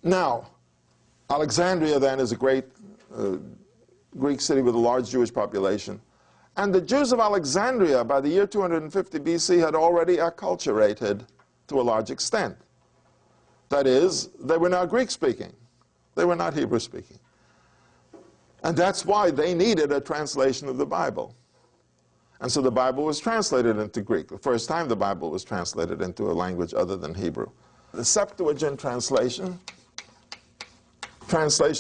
Now, Alexandria then is a great Greek city with a large Jewish population. And the Jews of Alexandria, by the year 250 BC, had already acculturated to a large extent. That is, they were now Greek-speaking. They were not Hebrew-speaking. And that's why they needed a translation of the Bible. And so the Bible was translated into Greek. The first time the Bible was translated into a language other than Hebrew. The Septuagint translation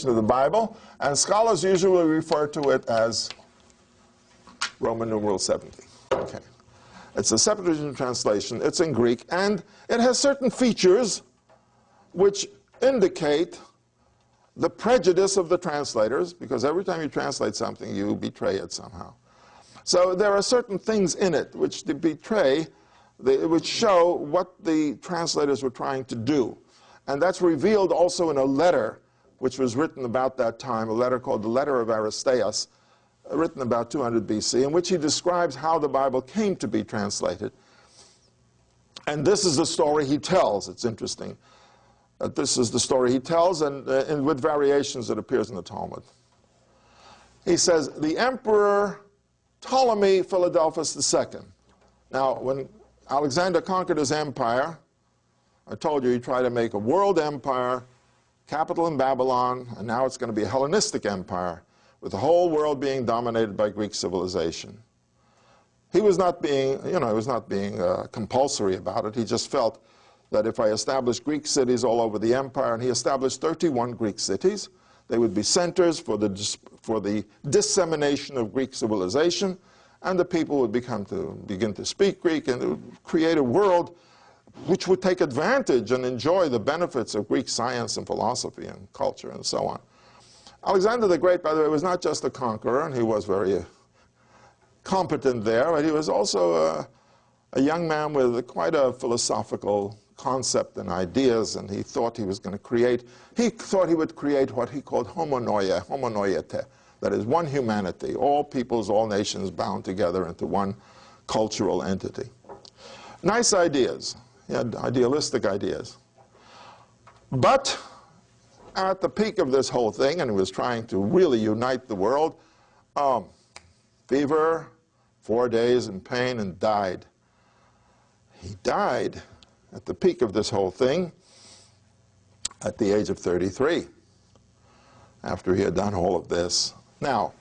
of the Bible, and scholars usually refer to it as Roman numeral 70. Okay. It's a Septuagint translation. It's in Greek, and it has certain features which indicate the prejudice of the translators, because every time you translate something, you betray it somehow. So there are certain things in it which betray, which show what the translators were trying to do. And that's revealed also in a letter which was written about that time, a letter called the Letter of Aristeas, written about 200 BC, in which he describes how the Bible came to be translated. And this is the story he tells. It's interesting. This is the story he tells, and with variations it appears in the Talmud. He says, the Emperor Ptolemy Philadelphus II. Now, when Alexander conquered his empire, I told you he tried to make a world empire, capital in Babylon, and now it's going to be a Hellenistic empire, with the whole world being dominated by Greek civilization. He was not being, he was not being compulsory about it. He just felt that if I established Greek cities all over the empire, and he established 31 Greek cities, they would be centers for the dissemination of Greek civilization, and the people would begin to speak Greek, and it would create a world which would take advantage and enjoy the benefits of Greek science and philosophy and culture and so on. Alexander the Great, by the way, was not just a conqueror, and he was very competent there, but he was also a young man with quite a philosophical concept and ideas, and he thought he was going to create, he thought he would create what he called homonoiete, that is, one humanity, all peoples, all nations bound together into one cultural entity. Nice ideas. He had idealistic ideas. But at the peak of this whole thing, and he was trying to really unite the world, fever, 4 days in pain, and died. He died at the peak of this whole thing at the age of 33, after he had done all of this. Now,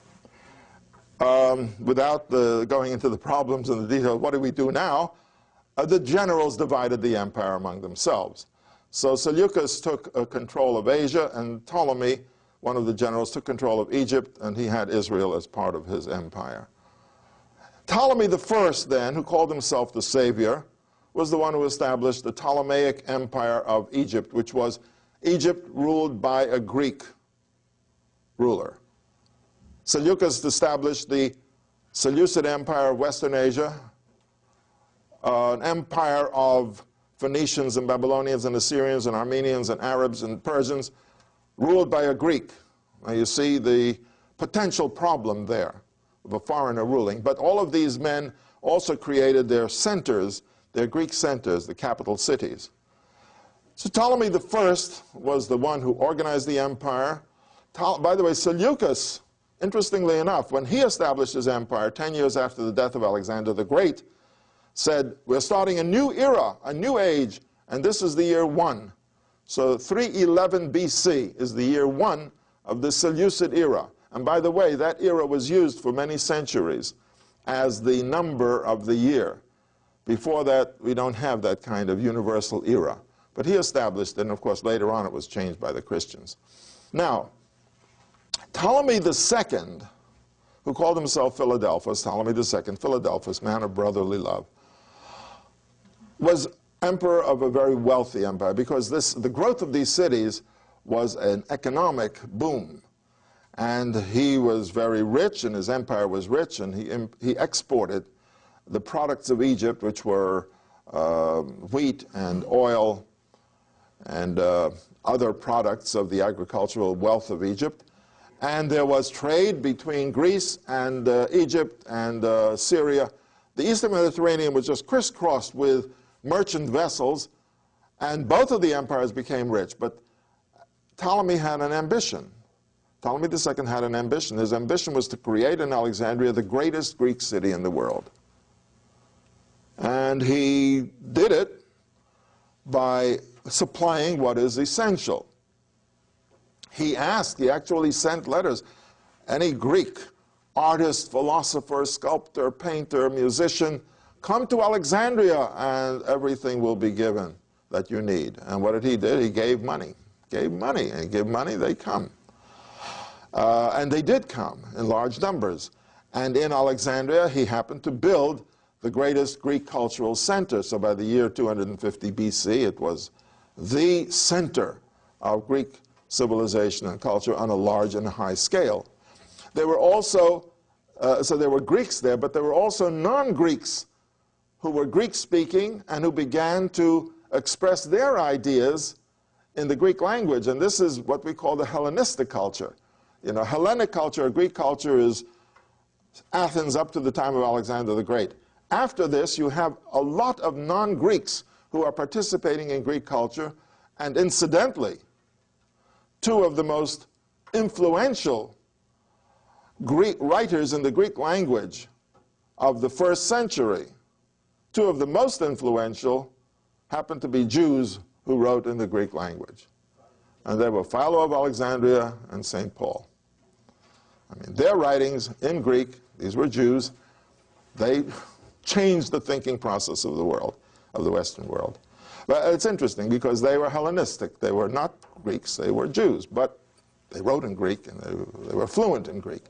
without going into the problems and the details, what do we do now? The generals divided the empire among themselves. So Seleucus took control of Asia, and Ptolemy, one of the generals, took control of Egypt, and he had Israel as part of his empire. Ptolemy I, then, who called himself the savior, was the one who established the Ptolemaic Empire of Egypt, which was Egypt ruled by a Greek ruler. Seleucus established the Seleucid Empire of Western Asia, an empire of Phoenicians and Babylonians and Assyrians and Armenians and Arabs and Persians, ruled by a Greek. Now you see the potential problem there of a foreigner ruling. But all of these men also created their centers, their Greek centers, the capital cities. So Ptolemy I was the one who organized the empire. By the way, Seleucus, interestingly enough, when he established his empire 10 years after the death of Alexander the Great, said, we're starting a new era, a new age, and this is the year 1. So 311 BC is the year 1 of the Seleucid era. And by the way, that era was used for many centuries as the number of the year. Before that, we don't have that kind of universal era. But he established it, and of course later on it was changed by the Christians. Now, Ptolemy II, who called himself Philadelphus, Ptolemy II, Philadelphus, man of brotherly love, was emperor of a very wealthy empire, because the growth of these cities was an economic boom. And he was very rich, and his empire was rich, and he exported the products of Egypt, which were wheat and oil and other products of the agricultural wealth of Egypt. And there was trade between Greece and Egypt and Syria. The Eastern Mediterranean was just crisscrossed with merchant vessels, and both of the empires became rich. But Ptolemy had an ambition. Ptolemy II had an ambition. His ambition was to create in Alexandria the greatest Greek city in the world. And he did it by supplying what is essential. He actually sent letters. Any Greek artist, philosopher, sculptor, painter, musician, come to Alexandria and everything will be given that you need. And what did he do? He gave money. Gave money. And he gave money, they come. And they did come in large numbers. And in Alexandria, he happened to build the greatest Greek cultural center. So by the year 250 BC, it was the center of Greek civilization and culture on a large and a high scale. There were also, so there were Greeks there, but there were also non-Greeks who were Greek-speaking and who began to express their ideas in the Greek language. And this is what we call the Hellenistic culture. You know, Hellenic culture, or Greek culture, is Athens up to the time of Alexander the Great. After this, you have a lot of non-Greeks who are participating in Greek culture, and incidentally, two of the most influential Greek writers in the Greek language of the first century, two of the most influential, happened to be Jews who wrote in the Greek language. And they were Philo of Alexandria and St. Paul. I mean, their writings in Greek, these were Jews, they changed the thinking process of the world, of the Western world. But it's interesting because they were Hellenistic. They were not Greeks, they were Jews, but they wrote in Greek and they were fluent in Greek.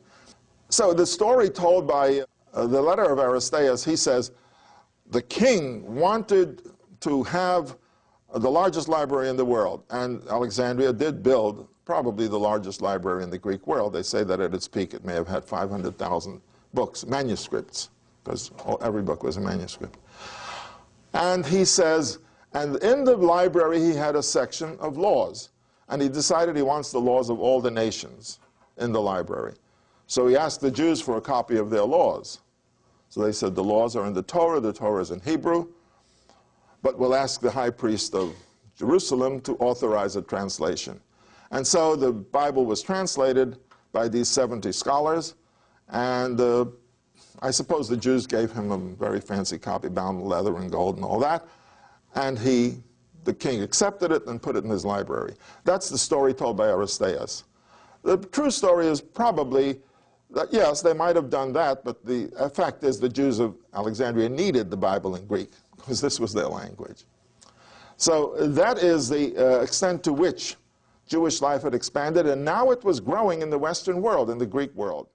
So the story told by the letter of Aristeas, he says, the king wanted to have the largest library in the world, and Alexandria did build probably the largest library in the Greek world. They say that at its peak it may have had 500,000 books, manuscripts, because every book was a manuscript. And he says, and in the library he had a section of laws, and he decided he wants the laws of all the nations in the library. So he asked the Jews for a copy of their laws. So they said the laws are in the Torah is in Hebrew, but we'll ask the high priest of Jerusalem to authorize a translation. And so the Bible was translated by these 70 scholars, and I suppose the Jews gave him a very fancy copy bound in leather and gold and all that, and the king accepted it and put it in his library. That's the story told by Aristeas. The true story is probably that, yes, they might have done that, but the fact is the Jews of Alexandria needed the Bible in Greek, because this was their language. So that is the extent to which Jewish life had expanded, and now it was growing in the Western world, in the Greek world.